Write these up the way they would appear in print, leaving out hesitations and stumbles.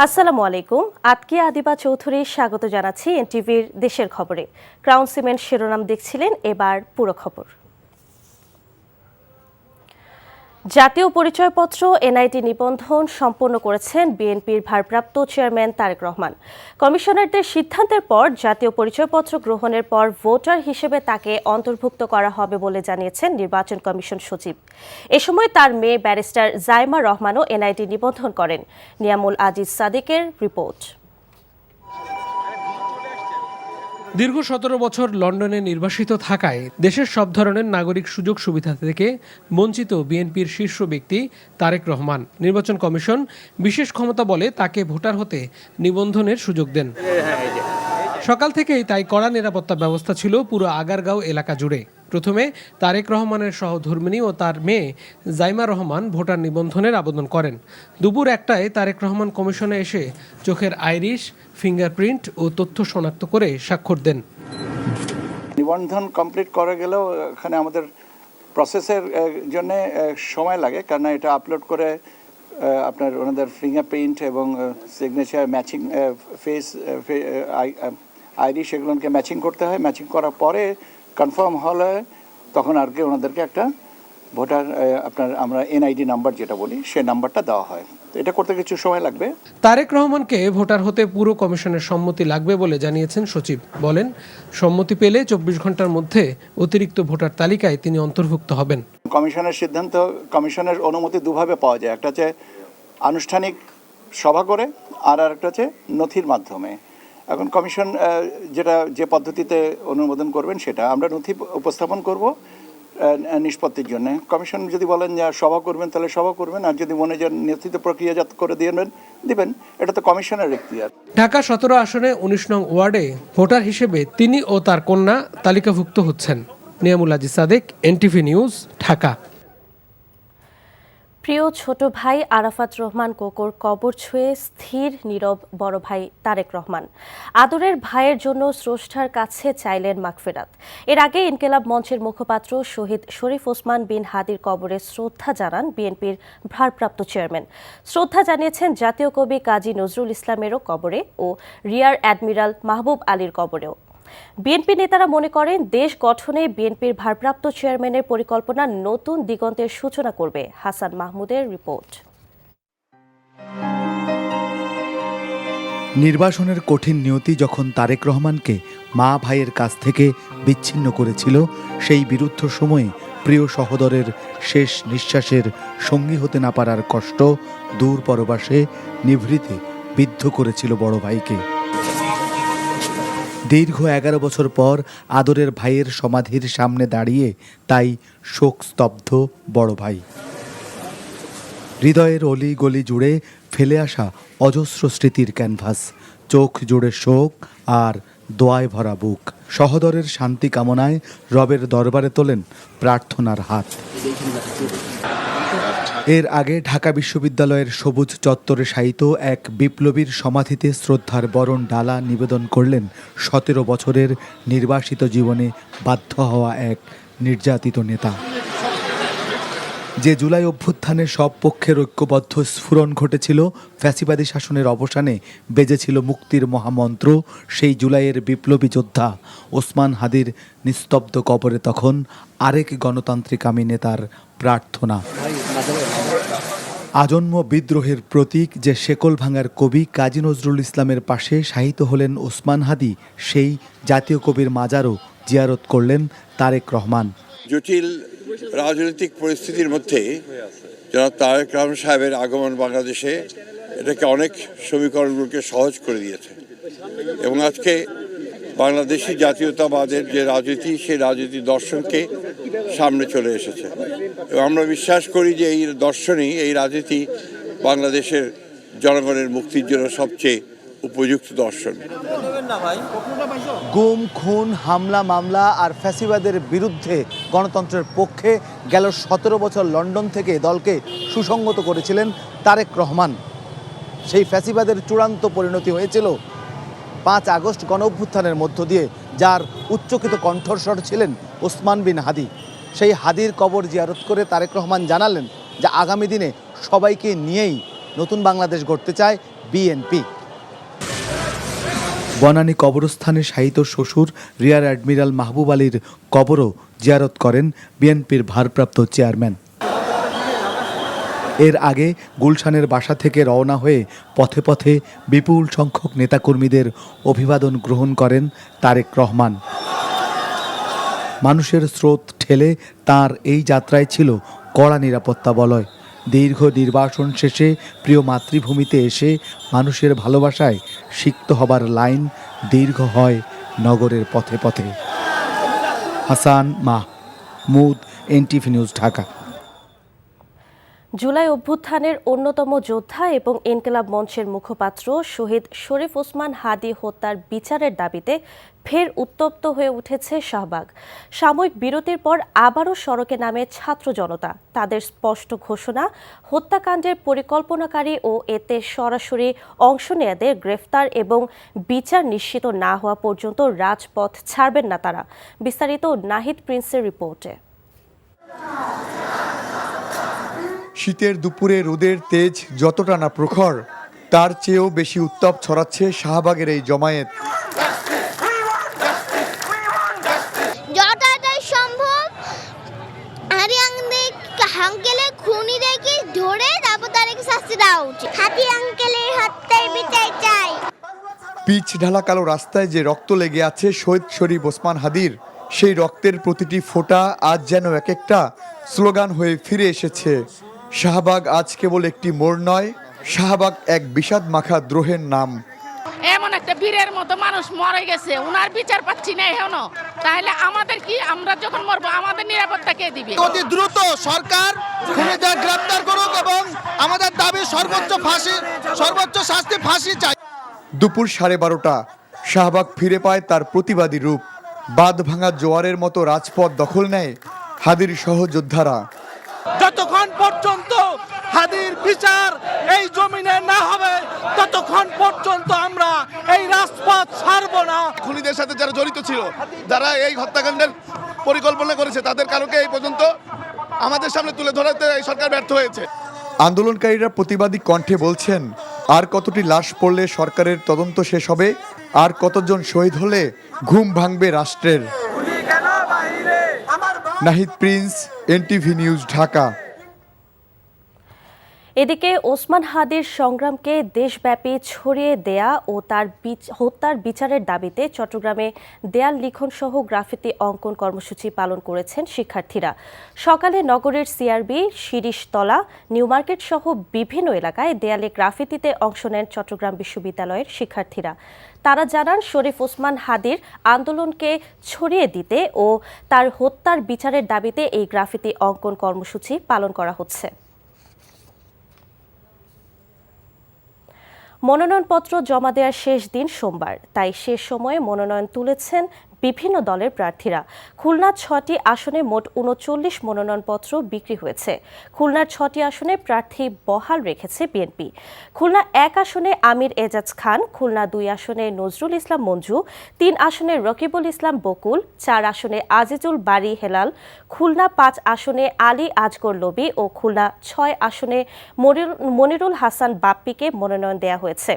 আসসালামু আলাইকুম। আতকিয়া আদিবা চৌধুরী স্বাগত জানাচ্ছি এনটিভির দেশের খবরে। ক্রাউন সিমেন্ট শিরোনাম দেখছিলেন, এবার পুরো খবর। জাতীয় পরিচয়পত্র এনআইডি নিবন্ধন সম্পন্ন করেছেন বিএনপির ভারপ্রাপ্ত চেয়ারম্যান তারেক রহমান। কমিশনারদের সিদ্ধান্তের পর জাতীয় পরিচয়পত্র গ্রহণের পর ভোটার হিসেবে তাকে অন্তর্ভুক্ত করা হবে বলে জানিয়েছেন নির্বাচন কমিশন সচিব। এ সময় তার মেয়ে ব্যারিস্টার জাইমা রহমানও এনআইডি নিবন্ধন করেন। নিয়ামুল আজিজ সাদিকের রিপোর্ট। দীর্ঘ 17 বছর লন্ডনে নির্বাসিত থাকায় দেশের সব ধরনের নাগরিক সুযোগ সুবিধা থেকে বঞ্চিত বিএনপির শীর্ষ ব্যক্তি তারেক রহমান। নির্বাচন কমিশন বিশেষ ক্ষমতা বলে তাকে ভোটার হতে নিবন্ধনের সুযোগ দেন। সকাল থেকেই তাই কড়া নিরাপত্তা ব্যবস্থা ছিল পুরো আগারগাঁও এলাকা জুড়ে। প্রথমে তারেক রহমানের সহধর্মিণী ও তার মেয়ে জাইমা রহমান ভোটার নিবন্ধনের আবেদন করেন। দুপুর 1টায় তারেক রহমান কমিশনে এসে চোখের আইরিশ, ফিঙ্গারপ্রিন্ট ও তথ্য শনাক্ত করে স্বাক্ষর দেন। নিবন্ধন কমপ্লিট করে গেলেও এখানে আমাদের প্রসেসের জন্য সময় লাগে, কারণ এটা আপলোড করে আপনার ওনাদের ফিঙ্গারপ্রিন্ট এবং সিগনেচার ম্যাচিং, ফেস আইরিশ এগুলোকে ম্যাচিং করতে হয়। ম্যাচিং করার পরে কনফার্ম হলে তখন আর কি ওনাদেরকে একটা ভোটার আপনার আমরা এনআইডি নাম্বার যেটা বলি সে নাম্বারটা দেওয়া হয়। তো এটা করতে কিছু সময় লাগবে। তারেক রহমানকে ভোটার হতে পুরো কমিশনের সম্মতি লাগবে বলে জানিয়েছেন সচিব। বলেন, সম্মতি পেলে 24 ঘন্টার মধ্যে অতিরিক্ত ভোটার তালিকায় তিনি অন্তর্ভুক্ত হবেন। কমিশনের সিদ্ধান্ত, কমিশনের অনুমতি দুভাবে পাওয়া যায়। একটা হচ্ছে আনুষ্ঠানিক সভা করে, আর একটা হচ্ছে নথির মাধ্যমে। এখন কমিশন যে পদ্ধতিতে অনুমোদন করবেন সেটা আমরা নথি উপস্থাপন করব নিষ্পত্তির জন্য। কমিশন যদি বলেন যে সভা করবেন তাহলে সভা করবেন, আর যদি মনে যে নথিত প্রক্রিয়াজাত করে দিবেন, এটা তো কমিশনের এখতিয়ার। ঢাকা 17 আসনে 19 নং ওয়ার্ডে ভোটার হিসেবে তিনি ও তার কন্যা তালিকাভুক্ত হচ্ছেন। Niamul Aziz Sadik, NTV news, Dhaka. প্রিয় ছোট ভাই আরাফাত রহমান কোকোর কবর ছুঁয়ে স্থির নীরব বড় ভাই তারেক রহমান। আদরের ভাইয়ের জন্য স্রষ্টার কাছে চাইলেন মাগফিরাত। এর আগে ইনকিলাব মঞ্চের মুখপাত্র শহীদ শরীফ ওসমান বিন হাদির কবরে শ্রদ্ধা জানান বিএনপির ভারপ্রাপ্ত চেয়ারম্যান। শ্রদ্ধা জানিয়েছেন জাতীয় কবি কাজী নজরুল ইসলামেরও কবরে ও রিয়ার অ্যাডমিরাল মাহবুব আলীর কবরেও। বিএনপি নেতারা মনে করেন দেশ গঠনে বিএনপির ভারপ্রাপ্ত চেয়ারম্যানের পরিকল্পনা নতুন দিগন্তের সূচনা করবে। হাসান মাহমুদের রিপোর্ট। নির্বাসনের কঠিন নিয়তি যখন তারেক রহমানকে মা ভাইয়ের কাছ থেকে বিচ্ছিন্ন করেছিল, সেই বিরুদ্ধ সময়ে প্রিয় সহোদরের শেষ নিঃশ্বাসের সঙ্গী হতে না পারার কষ্ট দূর পরবাসে নিভৃতে বিদ্ধ করেছিল বড় ভাইকে। দীর্ঘ 11 বছর পর আদরের ভাইয়ের সমাধির সামনে দাঁড়িয়ে তাই শোকস্তব্ধ বড় ভাই। হৃদয়ের অলি গলি জুড়ে ফেলে আসা অজস্র স্মৃতির ক্যানভাস, চোখ জুড়ে শোক আর দোয়ায় ভরা বুক। সহোদরের শান্তি কামনায় রবের দরবারে তোলেন প্রার্থনার হাত। এর আগে ঢাকা বিশ্ববিদ্যালয়ের সবুজ চত্বরে শায়িত এক বিপ্লবীর সমাধিতে শ্রদ্ধার বরণ ডালা নিবেদন করলেন 17 বছরের নির্বাসিত জীবনে বাধ্য হওয়া এক নির্যাতিত নেতা। যে জুলাই অভ্যুত্থানে সব পক্ষের ঐক্যবদ্ধ স্ফুরণ ঘটেছিল, ফ্যাসিবাদী শাসনের অবসানে বেজেছিল মুক্তির মহামন্ত্র, সেই জুলাইয়ের বিপ্লবী যোদ্ধা ওসমান হাদির নিস্তব্ধ কবরে তখন আরেক গণতান্ত্রিকামী নেতার প্রার্থনা। আজন্ম বিদ্রোহের প্রতীক যে শেকল ভাঙার কবি কাজী নজরুল ইসলামের পাশে শায়িত হলেন ওসমান হাদি, সেই জাতীয় কবির মাজারও জিয়ারত করলেন তারেক রহমান। জটিল রাজনৈতিক পরিস্থিতির মধ্যে জনাব তারেক রহমান সাহেবের আগমন বাংলাদেশে এটাকে অনেক সমীকরণগুলোকে সহজ করে দিয়েছে, এবং আজকে বাংলাদেশি জাতীয়তাবাদের যে রাজনীতি, সেই রাজনীতি দর্শনকে সামনে চলে এসেছে, এবং আমরা বিশ্বাস করি যে এই দর্শনই, এই রাজনীতি বাংলাদেশের জনগণের মুক্তির জন্য সবচেয়ে উপযুক্ত দর্শন। গুম, খুন, হামলা, মামলা আর ফ্যাসিবাদের বিরুদ্ধে গণতন্ত্রের পক্ষে গেল 17 বছর লন্ডন থেকে দলকে সুসংগত করেছিলেন তারেক রহমান। সেই ফ্যাসিবাদের চূড়ান্ত পরিণতি হয়েছিল 5 আগস্ট গণ অভ্যুত্থানের মধ্য দিয়ে, যার উচ্চকিত কণ্ঠস্বর ছিলেন ওসমান বিন হাদি। সেই হাদির কবর জিয়ারত করে তারেক রহমান জানালেন যে আগামী দিনে সবাইকে নিয়েই নতুন বাংলাদেশ গড়তে চায় বিএনপি। বনানী কবরস্থানে শায়িত শ্বশুর রিয়ার অ্যাডমিরাল মাহবুব আলীর কবরও জিয়ারত করেন বিএনপির ভারপ্রাপ্ত চেয়ারম্যান। এর আগে গুলশানের বাসা থেকে রওনা হয়ে পথে পথে বিপুল সংখ্যক নেতাকর্মীদের অভিবাদন গ্রহণ করেন তারেক রহমান। মানুষের স্রোত ঠেলে তার এই যাত্রায় ছিল কড়া নিরাপত্তা বলয়। দীর্ঘ নির্বাসন শেষে প্রিয় মাতৃভূমিতে এসে মানুষের ভালোবাসায় সিক্ত হবার লাইন দীর্ঘ হয় নগরের পথে পথে। Hasan Mahmud, NTV news, Dhaka. জুলাই অভ্যুত্থানের অন্যতম যোদ্ধা এবং ইনকিলাব মঞ্চের মুখপাত্র শহীদ শরীফ ওসমান হাদী হত্যার বিচারের দাবিতে ফের উত্তপ্ত হয়ে উঠেছে শাহবাগ। সাময়িক বিরতির পর আবারও সড়কে নামে ছাত্র জনতা। তাদের স্পষ্ট ঘোষণা, হত্যাকাণ্ডের পরিকল্পনাকারী ও এতে সরাসরি অংশ নেয়াদের গ্রেফতার এবং বিচার নিশ্চিত না হওয়া পর্যন্ত রাজপথ ছাড়বেন না তারা। বিস্তারিত নাহিদ প্রিন্সের রিপোর্টে। শীতের দুপুরে রোদের তেজ যতটা না প্রখর, তার চেয়েও বেশি উত্তাপ ছড়াচ্ছে শাহবাগের এই জমায়েত। যতটাই সম্ভব আঙ্কেলের খুনিদেরকে ধরে তারপর তাদেরকে শাস্তি দেওয়া উচিত। হাতি আঙ্কেলের হত্যার বিচার চাই। পিচ ঢালা কালো রাস্তায় যে রক্ত লেগে আছে শহীদ শরীফ ওসমান হাদীর, সেই রক্তের প্রতিটি ফোঁটা আজ যেন এক একটা স্লোগান হয়ে ফিরে এসেছে। শাহবাগ আজ কেবল একটি মোড় নয়, শাহবাগ এক বিষাদ মাখা দ্রোহের নাম। এমন একটা বীরের মতো মানুষ মরে গেছে, উনার বিচার পাচ্ছি না এখনো। তাহলে আমাদের কি, আমরা যখন মরবো আমাদের নিরাপত্তা কে দিবে? অতি দ্রুত সরকার খুনিদের গ্রেফতার করুক এবং আমাদের দাবি সর্বোচ্চ শাস্তি ফাঁসি চাই। দুপুর 12:30 শাহবাগ ফিরে পায় তার প্রতিবাদী রূপ। বাঁধ ভাঙা জোয়ারের মতো রাজপথ দখল নেয় হাদীর সহযোদ্ধারা। যতক্ষণ পর্যন্ত হাদীর বিচার এই জমিনে না হবে ততক্ষণ পর্যন্ত আমরা এই রাজপথ ছাড়ব না। খুনিদের সাথে যারা জড়িত ছিল, যারা এই হত্যাকাণ্ডের পরিকল্পনা করেছে, তাদের কারণে এই পর্যন্ত আমাদের সামনে তুলে ধরাতে এই সরকার ব্যর্থ হয়েছে। আন্দোলনকারীরা প্রতিবাদী কণ্ঠে বলছেন, আর কতটি লাশ পড়লে সরকারের তদন্ত শেষ হবে, আর কতজন শহীদ হলে ঘুম ভাঙবে রাষ্ট্রের। Nahid Prince, NTV news, Dhaka. এদিকে ওসমান হাদীর সংগ্রামকে দেশব্যাপী ছড়িয়ে দেয়া ও তার হত্যার বিচারের দাবিতে চট্টগ্রামে দেয়াল লিখন সহ গ্রাফিতি অঙ্কন কর্মসূচি পালন করেছেন শিক্ষার্থীরা। সকালে নগরের সিআরবি, শিরিশতলা, নিউ মার্কেট সহ বিভিন্ন এলাকায় দেয়ালে গ্রাফিতিতে অংশ নেন চট্টগ্রাম বিশ্ববিদ্যালয়ের শিক্ষার্থীরা। তারা জানান, শরীফ ওসমান হাদীর আন্দোলনকে ছড়িয়ে দিতে ও তার হত্যার বিচারের দাবিতে এই গ্রাফিতি অঙ্কন কর্মসূচি পালন করা হচ্ছে। মনোনয়নপত্র জমা দেওয়ার শেষ দিন সোমবার, তাই শেষ সময়ে মনোনয়ন তুলেছেন বিভিন্ন দলের প্রার্থীরা। খুলনা 6টি আসনে মোট 39 মনোনয়নপত্র বিক্রি হয়েছে। খুলনার 6টি আসনে প্রার্থী বহাল রেখেছে বিএনপি। খুলনা 1 আসনে আমির এজাজ খান, খুলনা 2 আসনে নজরুল ইসলাম মঞ্জু, 3 আসনে রকিবুল ইসলাম বকুল, 4 আসনে আজিজুল বারী হেলাল, খুলনা 5 আসনে আলী আজগর লবি ও খুলনা 6 আসনে মনিরুল হাসান বাপ্পিকে মনোনয়ন দেওয়া হয়েছে।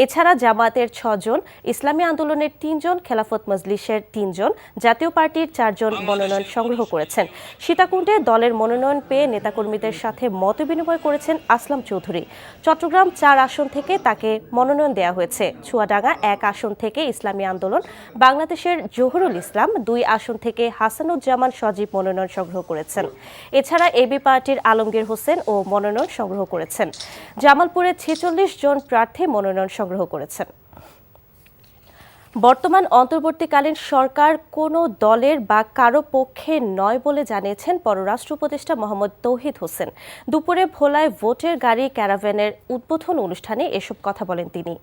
এছাড়া জামায়াতের 6 জন, ইসলামী আন্দোলনের 3 জন, খেলাফত মজলিসের 3 জন, জাতীয় পার্টির 4 জন মনোনয়ন সংগ্রহ করেছেন। সীতাকুণ্ডে দলের মনোনয়ন পেয়ে নেতাকর্মীদের সাথে মতবিনিময় করেছেন আসলাম চৌধুরী। চট্টগ্রাম 4 আসন থেকে তাকে মনোনয়ন দেওয়া হয়েছে। চুয়াডাঙ্গা 1 আসন থেকে ইসলামী আন্দোলন বাংলাদেশের জহুরুল ইসলাম, 2 আসন থেকে হাসানুজ্জামান সজীব মনোনয়ন সংগ্রহ করেছেন। এছাড়া এবি পার্টির আলমগীর হোসেন ও মনোনয়ন সংগ্রহ করেছেন। জামালপুরে 46 জন প্রার্থী মনোনয়ন সংগ্রহ করেছেন। বর্তমান অন্তর্বর্তীকালীন সরকার কোনো দলের বা কারো পক্ষে নয় বলে জানিয়েছেন পররাষ্ট্র উপদেষ্টা মোহাম্মদ তৌহিদ হোসেন। দুপুরে ভোলায় ভোটের গাড়ি ক্যারাভ্যানের উদ্বোধন অনুষ্ঠানে এসব কথা বলেন তিনি।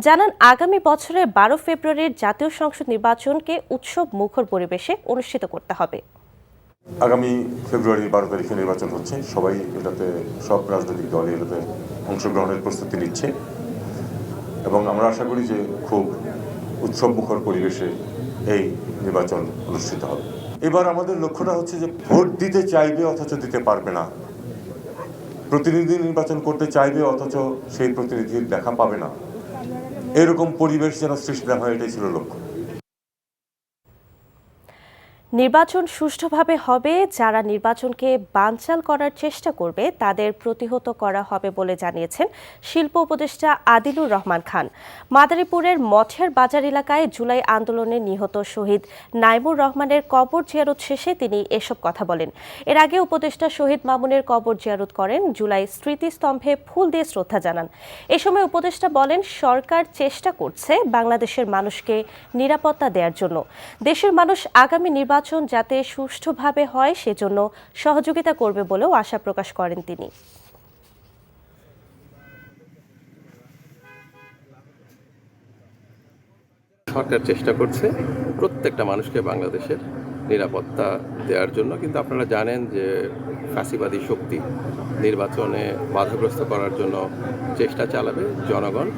জানান, আগামী বছরের 12 ফেব্রুয়ারির জাতীয় সংসদ নির্বাচনকে উৎসব মুখর পরিবেশে অনুষ্ঠিত করতে হবে। আগামী ফেব্রুয়ারির 12 তারিখে নির্বাচন হচ্ছে। সবাই এটাতে, সব রাজনৈতিক দল এটাতে অংশগ্রহণের প্রস্তুতি নিচ্ছে এবং আমরা আশা করি যে খুব উৎসব মুখর পরিবেশে এই নির্বাচন অনুষ্ঠিত হবে। এবার আমাদের লক্ষ্যটা হচ্ছে যে ভোট দিতে চাইবে অথচ দিতে পারবে না, প্রতিনিধি নির্বাচন করতে চাইবে অথচ সেই প্রতিনিধির দেখা পাবে না, এরকম পরিবেশ যেন সৃষ্টি না হয়, এটাই ছিল লক্ষ্য। নির্বাচন সুষ্ঠুভাবে হবে, যারা নির্বাচনকে বানচাল করার চেষ্টা করবে তাদের প্রতিহত করা হবে বলে জানিয়েছেন শিল্প উপদেষ্টা আদিলুর রহমান খান। মাদারীপুরের মঠের বাজার এলাকায় জুলাই আন্দোলনে নিহত শহীদ নাইমুর রহমানের কবর জিয়ারত শেষে তিনি এসব কথা বলেন। এর আগে উপদেষ্টা শহীদ মামুনের কবর জিয়ারত করেন, জুলাই স্মৃতিস্তম্ভে ফুল দিয়ে শ্রদ্ধা জানান। এ সময় উপদেষ্টা বলেন, সরকার চেষ্টা করছে বাংলাদেশের মানুষকে নিরাপত্তা দেওয়ার জন্য। দেশের মানুষ আগামী নির্বাচন যাতে সুষ্ঠুভাবে হয় সেজন্য সহযোগিতা করবে বলেও আশা প্রকাশ করেন তিনি। সরকার চেষ্টা করছে প্রত্যেকটা মানুষকে বাংলাদেশের নিরাপত্তা দেওয়ার জন্য, কিন্তু আপনারা জানেন যে ফ্যাসিবাদী শক্তি নির্বাচনে বাধাগ্রস্ত করার জন্য চেষ্টা চালাবে। জনগণ,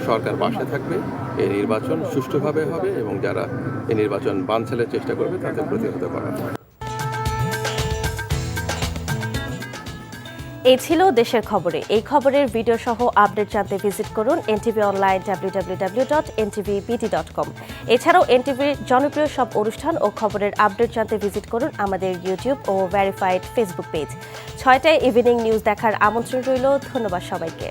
সরকার পাশে থাকবে, এই নির্বাচন সুষ্ঠুভাবে হবে এবং যারা এই নির্বাচন বানচালের চেষ্টা করবে তাদের প্রতিহত করা হবে। এই ছিল দেশের খবরে। এই খবরের ভিডিও সহ আপডেট জানতে ভিজিট করুন NTV অনলাইন www.ntvbt.com। এছাড়াও NTVর জনপ্রিয় সব অনুষ্ঠান ও খবরের আপডেট জানতে ভিজিট করুন আমাদের ইউটিউব ও ভেরিফাইড ফেসবুক পেজ। 6টায় ইভিনিং নিউজ দেখার আমন্ত্রণ রইল। ধন্যবাদ সবাইকে।